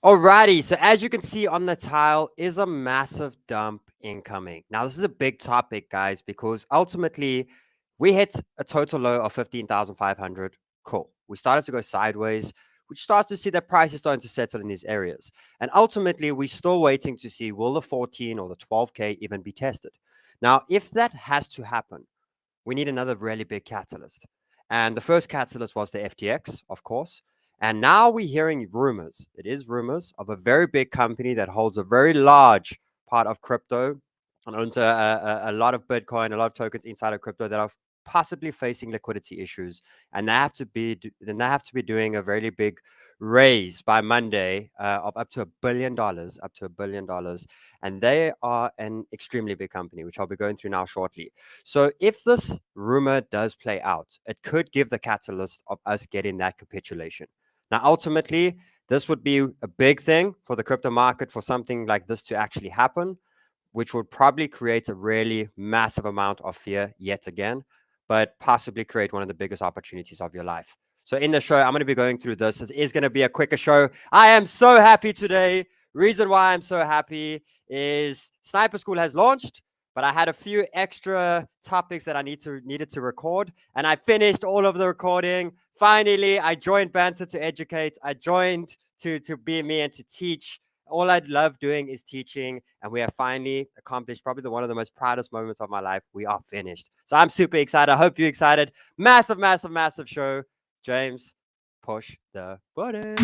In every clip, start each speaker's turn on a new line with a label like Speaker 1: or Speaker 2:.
Speaker 1: Alrighty, so as you can see on the tile is a massive dump incoming. Now, this is a big topic, guys, because ultimately we hit a total low of 15,500. Cool. We started to go sideways, which starts to see that price is starting to settle in these areas. And ultimately, we're still waiting to see will the 14 or the 12K even be tested. Now, if that has to happen, we need another really big catalyst. And the first catalyst was the FTX, of course. And now we're hearing rumors. It is rumors of a very big company that holds a very large part of crypto and owns a lot of Bitcoin, a lot of tokens inside of crypto that are possibly facing liquidity issues, and they have to be doing a really big raise by Monday of up to $1 billion, and they are an extremely big company, which I'll be going through now shortly. So if this rumor does play out, it could give the catalyst of us getting that capitulation. Now, ultimately, this would be a big thing for the crypto market for something like this to actually happen, which would probably create a really massive amount of fear yet again, but possibly create one of the biggest opportunities of your life. So in the show, I'm going to be going through this. It is going to be a quicker show. I am so happy today. Reason why I'm so happy is Sniper School has launched, but I had a few extra topics that I needed to record, and I finished all of the recording. Finally, I joined Banter to educate. I joined to be me and to teach. All I love doing is teaching, and we have finally accomplished probably one of the most proudest moments of my life. We are finished. So I'm super excited. I hope you're excited. Massive, massive, massive show. James, push the button.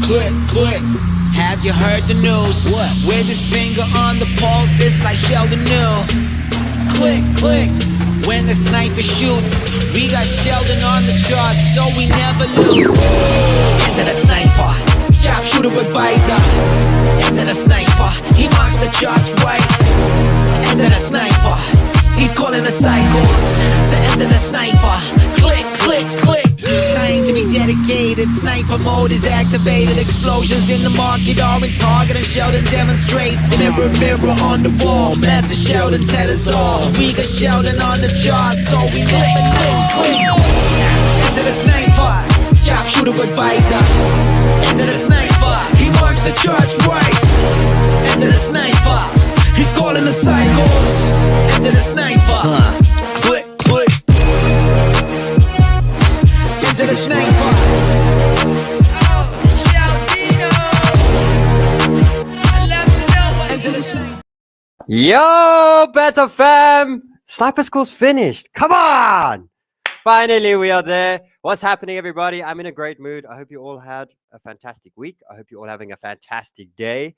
Speaker 2: Click, click. Have you heard the news? What? With his finger on the pulse, it's like Sheldon knew. Click, click. When the sniper shoots, we got Sheldon on the charts, so we never lose. Enter the sniper, sharpshooter advisor. Enter the sniper, he marks the charts right. Enter the sniper, he's calling the cycles. So enter the sniper, click, click, click. Time to be dedicated, sniper mode is activated. Explosions in the market are in target, and Sheldon demonstrates. Mirror, mirror on the wall, Master Sheldon tell us all. We got Sheldon on the chart, so we never lose. Enter the sniper, sharpshooter advisor. Enter the sniper, he marks the charts right. Enter the sniper, he's calling the cycles. Enter the sniper, click, click. Enter the sniper. Enter the sniper.
Speaker 1: Yo, Better Fam! Sniper School's finished. Come on! Finally, we are there. What's happening, everybody? I'm in a great mood. I hope you all had a fantastic week. I hope you're all having a fantastic day.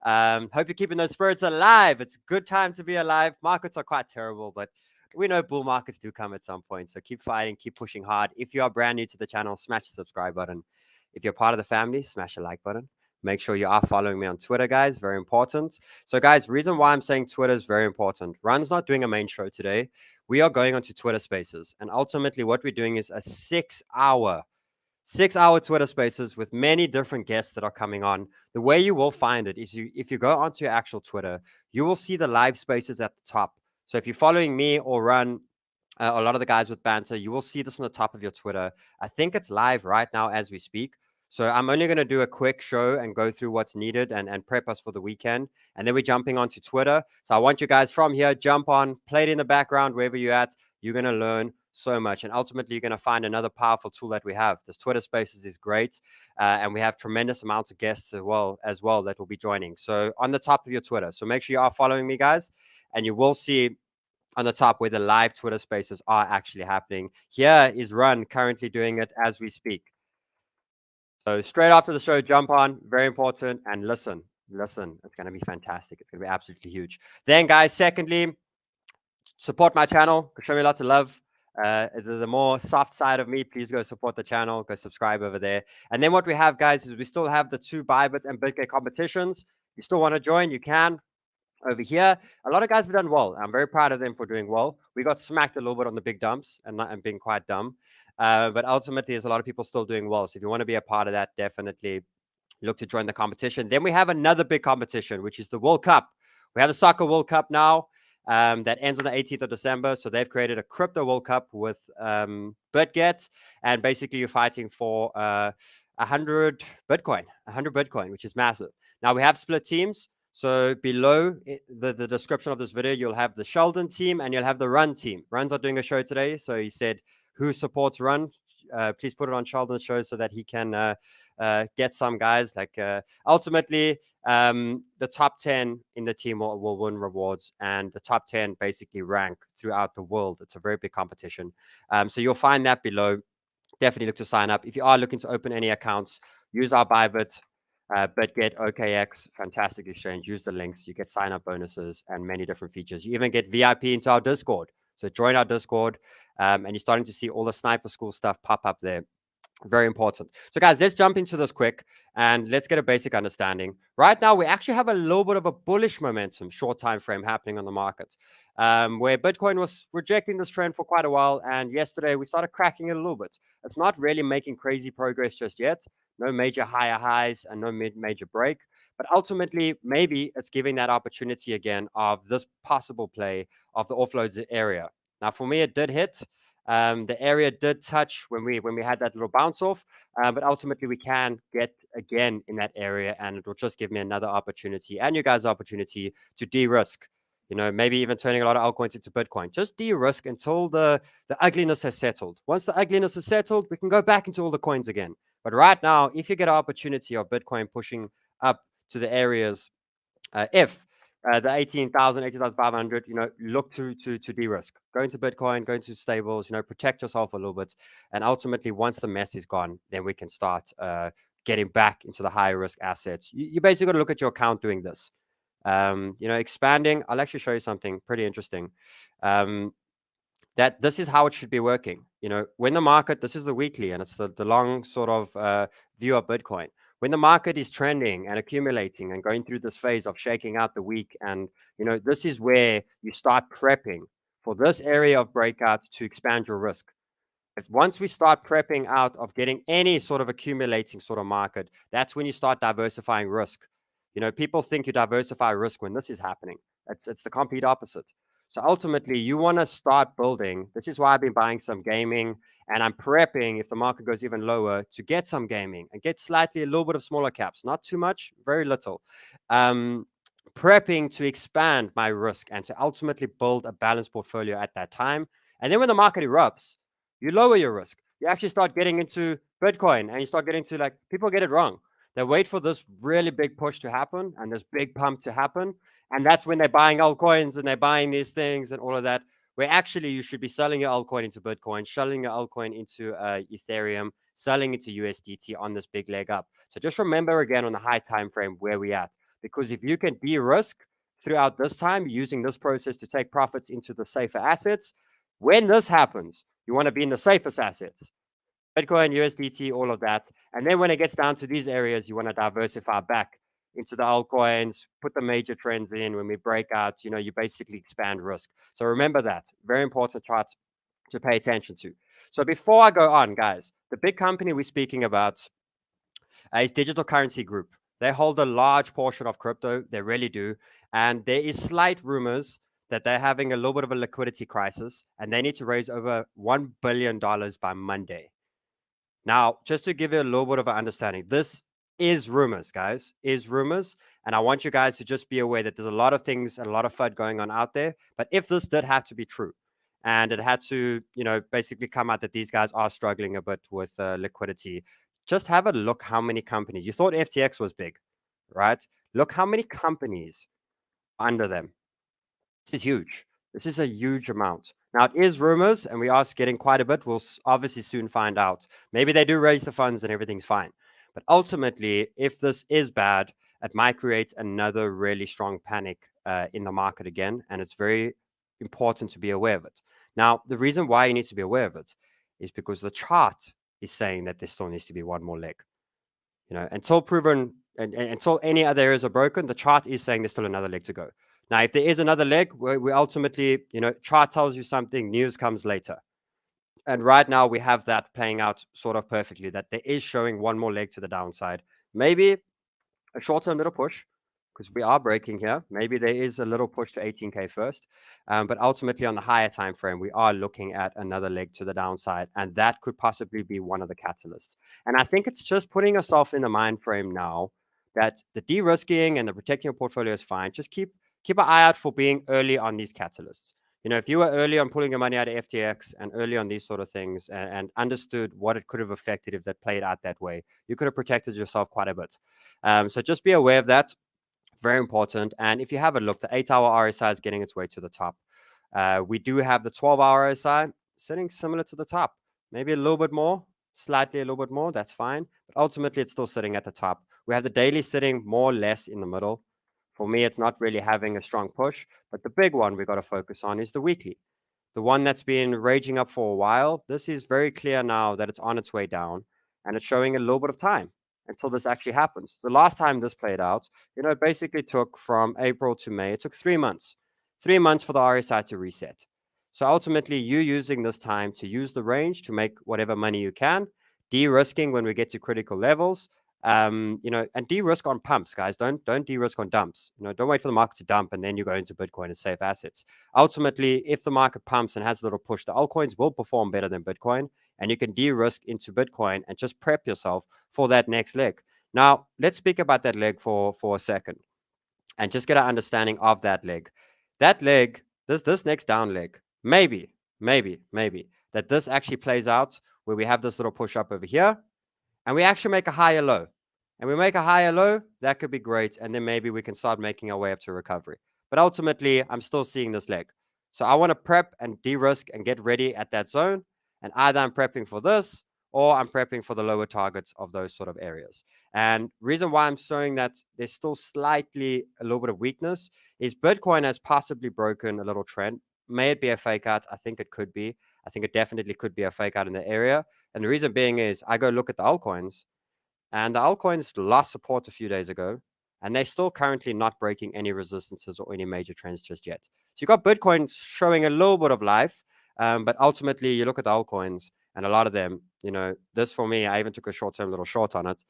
Speaker 1: Hope you're keeping those spirits alive. It's a good time to be alive. Markets are quite terrible, but we know bull markets do come at some point. So keep fighting, keep pushing hard. If you are brand new to the channel, smash the subscribe button. If you're part of the family, smash the like button. Make sure you are following me on Twitter, guys. Very important. So, guys, reason why I'm saying Twitter is very important. Run's not doing a main show today. We are going onto Twitter Spaces. And ultimately, what we're doing is a 6-hour Twitter Spaces with many different guests that are coming on. The way you will find it is if you go onto your actual Twitter, you will see the live spaces at the top. So if you're following me or Run, a lot of the guys with Banter, you will see this on the top of your Twitter. I think it's live right now as we speak. So I'm only going to do a quick show and go through what's needed and prep us for the weekend. And then we're jumping onto Twitter. So I want you guys from here, jump on, play it in the background, wherever you're at. You're going to learn so much. And ultimately, you're going to find another powerful tool that we have. This Twitter Spaces is great. And we have tremendous amounts of guests as well that will be joining. So on the top of your Twitter. So make sure you are following me, guys. And you will see on the top where the live Twitter Spaces are actually happening. Here is Run currently doing it as we speak. So straight after the show, jump on, very important, and listen. It's going to be fantastic. It's going to be absolutely huge. Then, guys, secondly, support my channel. Show me lots of love. The more soft side of me, please go support the channel. Go subscribe over there. And then what we have, guys, is we still have the 2 Bybit and Bitget competitions. You still want to join, you can. Over here, a lot of guys have done well. I'm very proud of them for doing well. We got smacked a little bit on the big dumps and being quite dumb. But ultimately, there's a lot of people still doing well. So if you want to be a part of that, definitely look to join the competition. Then we have another big competition, which is the World Cup. We have the Soccer World Cup now that ends on the 18th of December. So they've created a Crypto World Cup with Bitget. And basically, you're fighting for 100 Bitcoin, which is massive. Now we have split teams. So below the description of this video, you'll have the Sheldon team and you'll have the Run team. Run's not doing a show today. So he said, who supports Run? Please put it on Sheldon's show so that he can get some guys. Like ultimately, the top 10 in the team will win rewards, and the top 10 basically rank throughout the world. It's a very big competition. So you'll find that below. Definitely look to sign up. If you are looking to open any accounts, use our Bybit, Bitget, OKX, fantastic exchange. Use the links. You get sign-up bonuses and many different features. You even get VIP into our Discord. So join our Discord, and you're starting to see all the Sniper School stuff pop up there. Very important. So guys, let's jump into this quick and let's get a basic understanding. Right now, we actually have a little bit of a bullish momentum, short time frame happening on the market, where Bitcoin was rejecting this trend for quite a while. And yesterday we started cracking it a little bit. It's not really making crazy progress just yet. No major higher highs and no major break. But ultimately, maybe it's giving that opportunity again of this possible play of the offloads area. Now, for me, it did hit. The area did touch when we had that little bounce off, but ultimately we can get again in that area, and it will just give me another opportunity and you guys opportunity to de-risk. You know, maybe even turning a lot of altcoins into Bitcoin. Just de-risk until the ugliness has settled. Once the ugliness is settled, we can go back into all the coins again. But right now, if you get an opportunity of Bitcoin pushing up to the areas, if the 18,000, 18,500, you know, look to de-risk. Go into Bitcoin, go into stables, you know, protect yourself a little bit. And ultimately, once the mess is gone, then we can start getting back into the higher risk assets. You basically got to look at your account doing this. You know, expanding. I'll actually show you something pretty interesting. That this is how it should be working. You know, when the market, this is the weekly, and it's the long sort of view of Bitcoin. When the market is trending and accumulating and going through this phase of shaking out the week, and you know, this is where you start prepping for this area of breakout to expand your risk. If once we start prepping out of getting any sort of accumulating sort of market, that's when you start diversifying risk. You know, people think you diversify risk when this is happening. It's the complete opposite. So ultimately, you want to start building. This is why I've been buying some gaming, and I'm prepping if the market goes even lower to get some gaming and get slightly a little bit of smaller caps, not too much, very little. Prepping to expand my risk and to ultimately build a balanced portfolio at that time. And then when the market erupts, you lower your risk. You actually start getting into Bitcoin, and you start getting to, like, people get it wrong. They wait for this really big push to happen and this big pump to happen. And that's when they're buying altcoins and they're buying these things and all of that, where actually you should be selling your altcoin into Bitcoin, selling your altcoin into Ethereum, selling into USDT on this big leg up. So just remember again on the high time frame where we're at, because if you can de-risk throughout this time using this process to take profits into the safer assets, when this happens, you want to be in the safest assets. Bitcoin, USDT, all of that. And then when it gets down to these areas, you want to diversify back into the altcoins, put the major trends in. When we break out, you know, you basically expand risk. So remember that. Very important chart to pay attention to. So before I go on, guys, the big company we're speaking about is Digital Currency Group. They hold a large portion of crypto. They really do. And there is slight rumors that they're having a little bit of a liquidity crisis, and they need to raise over $1 billion by Monday. Now, just to give you a little bit of an understanding, this is rumors, guys, is rumors. And I want you guys to just be aware that there's a lot of things and a lot of FUD going on out there. But if this did have to be true, and it had to, you know, basically come out that these guys are struggling a bit with liquidity, just have a look how many companies. You thought FTX was big, right? Look how many companies under them. This is huge. This is a huge amount. Now, it is rumors, and we are getting quite a bit. We'll obviously soon find out. Maybe they do raise the funds and everything's fine. But ultimately, if this is bad, it might create another really strong panic in the market again. And it's very important to be aware of it. Now, the reason why you need to be aware of it is because the chart is saying that there still needs to be one more leg. You know, until proven and until any other areas are broken, the chart is saying there's still another leg to go. Now, if there is another leg, we ultimately, you know, chart tells you something, news comes later. And right now we have that playing out sort of perfectly, that there is showing one more leg to the downside. Maybe a short-term little push, because we are breaking here. Maybe there is a little push to 18K first. But ultimately on the higher time frame, we are looking at another leg to the downside, and that could possibly be one of the catalysts. And I think it's just putting yourself in the mind frame now that the de-risking and the protecting your portfolio is fine. Just keep an eye out for being early on these catalysts. If you were early on pulling your money out of FTX and early on these sort of things and understood what it could have affected if that played out that way, you could have protected yourself quite a bit. So just be aware of that. Very important. And if you have a look, the 8-hour RSI is getting its way to the top. We do have the 12-hour RSI sitting similar to the top, maybe a little bit more, slightly a little bit more. That's fine. But ultimately, it's still sitting at the top. We have the daily sitting more or less in the middle. For me, it's not really having a strong push. But the big one we got to focus on is the weekly. The one that's been raging up for a while. This is very clear now that it's on its way down, and it's showing a little bit of time until this actually happens. The last time this played out, it basically took from April to May. It took 3 months. 3 months for the RSI to reset. So ultimately, you using this time to use the range to make whatever money you can, de-risking when we get to critical levels, and de-risk on pumps, guys. Don't de-risk on dumps. Don't wait for the market to dump and then you go into Bitcoin and safe assets. Ultimately, if the market pumps and has a little push, the altcoins will perform better than Bitcoin, and you can de-risk into Bitcoin and just prep yourself for that next leg. Now, let's speak about that leg for a second and just get an understanding of that leg. That leg, this next down leg, maybe that this actually plays out where we have this little push up over here and we actually make a higher low. And we make a higher low, that could be great. And then maybe we can start making our way up to recovery. But ultimately, I'm still seeing this leg. So I want to prep and de-risk and get ready at that zone. And either I'm prepping for this or I'm prepping for the lower targets of those sort of areas. And reason why I'm showing that there's still slightly a little bit of weakness is Bitcoin has possibly broken a little trend. May it be a fake out? I think it could be. I think it definitely could be a fake out in the area. And the reason being is I go look at the altcoins, and the altcoins lost support a few days ago, and they're still currently not breaking any resistances or any major trends just yet. So you got Bitcoin showing a little bit of life, but ultimately you look at the altcoins, and a lot of them, this for me, I even took a short-term little short on it.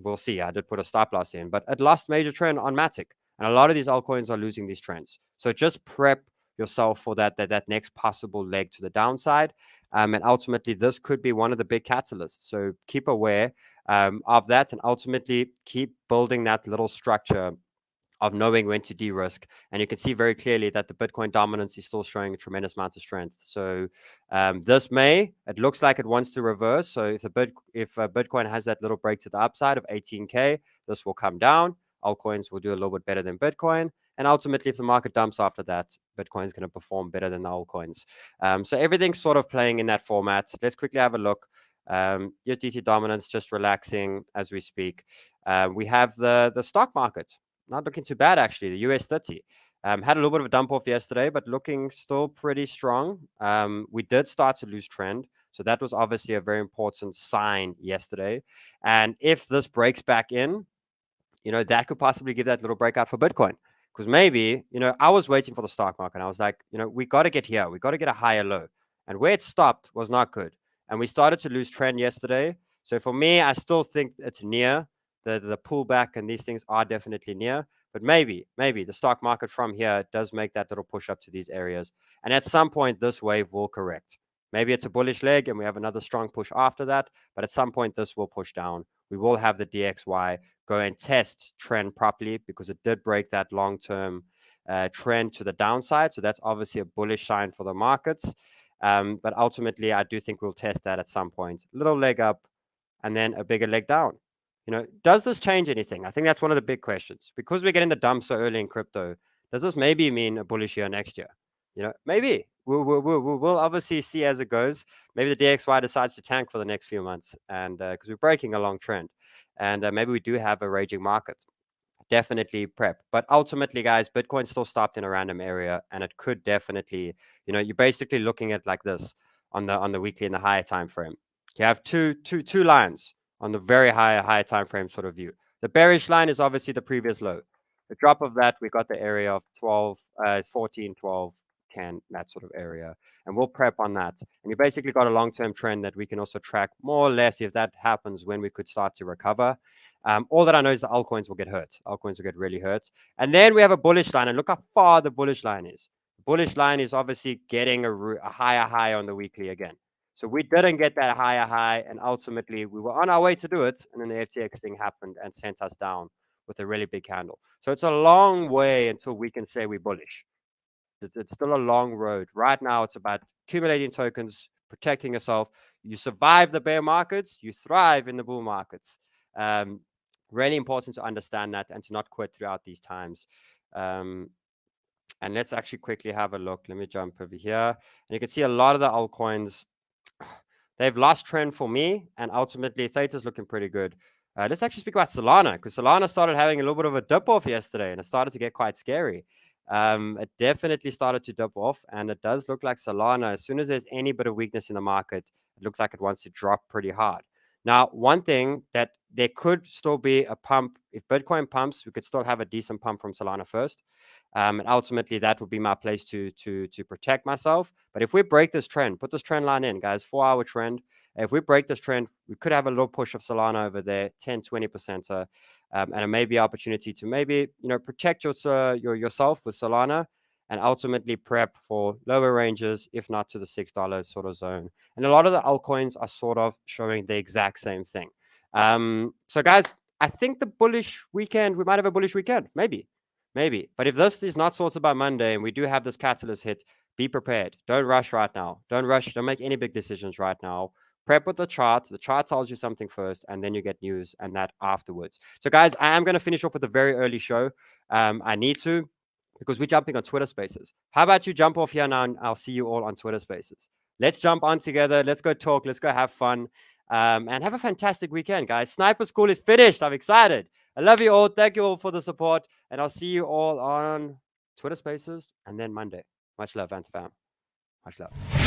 Speaker 1: We'll see. I did put a stop loss in, but it lost major trend on Matic, and a lot of these altcoins are losing these trends. So just prep yourself for that next possible leg to the downside. And ultimately, this could be one of the big catalysts. So keep aware of that, and ultimately keep building that little structure of knowing when to de-risk. And you can see very clearly that the Bitcoin dominance is still showing a tremendous amount of strength. So it looks like it wants to reverse. So if Bitcoin has that little break to the upside of 18K, this will come down. Altcoins will do a little bit better than Bitcoin. And ultimately, if the market dumps after that, Bitcoin is going to perform better than the altcoins. So everything's sort of playing in that format. Let's quickly have a look. USDT dominance just relaxing as we speak. We have the stock market. Not looking too bad, actually. The US 30 had a little bit of a dump off yesterday, but looking still pretty strong. We did start to lose trend. So that was obviously a very important sign yesterday. And if this breaks back in, that could possibly give that little breakout for Bitcoin. Because maybe, I was waiting for the stock market. And I was like, we got to get here. We got to get a higher low. And where it stopped was not good. And we started to lose trend yesterday. So for me, I still think it's near. The pullback and these things are definitely near. But maybe the stock market from here does make that little push up to these areas. And at some point, this wave will correct. Maybe it's a bullish leg and we have another strong push after that. But at some point, this will push down. We will have the DXY go and test trend properly because it did break that long-term trend to the downside. So that's obviously a bullish sign for the markets. But ultimately, I do think we'll test that at some point. Little leg up and then a bigger leg down. Does this change anything? I think that's one of the big questions. Because we're getting the dump so early in crypto, does this maybe mean a bullish year next year? Maybe. We'll obviously see as it goes. Maybe the DXY decides to tank for the next few months, and because we're breaking a long trend, and maybe we do have a raging market. Definitely prep. But ultimately, guys, Bitcoin still stopped in a random area, and it could definitely, you're basically looking at like this on the weekly and the higher time frame. You have two lines on the very high time frame sort of view. The bearish line is obviously the previous low. The drop of that, we got the area of 12, 14, 12, can, that sort of area. And we'll prep on that. And you basically got a long-term trend that we can also track more or less if that happens, when we could start to recover. All that I know is the altcoins will get hurt. Altcoins will get really hurt. And then we have a bullish line. And look how far the bullish line is. The bullish line is obviously getting a higher high on the weekly again. So we didn't get that higher high. And ultimately, we were on our way to do it. And then the FTX thing happened and sent us down with a really big candle. So it's a long way until we can say we're bullish. It's still a long road. Right now, it's about accumulating tokens, protecting yourself. You survive the bear markets, you thrive in the bull markets. Really important to understand that and to not quit throughout these times. And let's actually quickly have a look. Let me jump over here. And you can see a lot of the altcoins, they've lost trend for me. And ultimately, THETA is looking pretty good. Let's actually speak about Solana, because Solana started having a little bit of a dip off yesterday, and it started to get quite scary. It definitely started to dip off, and it does look like Solana, as soon as there's any bit of weakness in the market, it looks like it wants to drop pretty hard. Now, one thing that there could still be a pump. If Bitcoin pumps, we could still have a decent pump from Solana first. And ultimately, that would be my place to protect myself. But if we break this trend, put this trend line in, guys, 4-hour trend. If we break this trend, we could have a little push of Solana over there, 10-20%. And it may be an opportunity to maybe, protect yourself with Solana, and ultimately prep for lower ranges, if not to the $6 sort of zone. And a lot of the altcoins are sort of showing the exact same thing. So guys, I think the bullish weekend, we might have a bullish weekend, maybe. But if this is not sorted by Monday and we do have this catalyst hit, be prepared. Don't rush right now. Don't rush. Don't make any big decisions right now. Prep with the chart. The chart tells you something first, and then you get news and that afterwards. So guys, I am going to finish off with a very early show. I need to, because we're jumping on Twitter Spaces. How about you jump off here now, and I'll see you all on Twitter Spaces. Let's jump on together. Let's go talk. Let's go have fun. And have a fantastic weekend, guys. Sniper School is finished. I'm excited. I love you all. Thank you all for the support. And I'll see you all on Twitter Spaces and then Monday. Much love, Banter fam. Much love.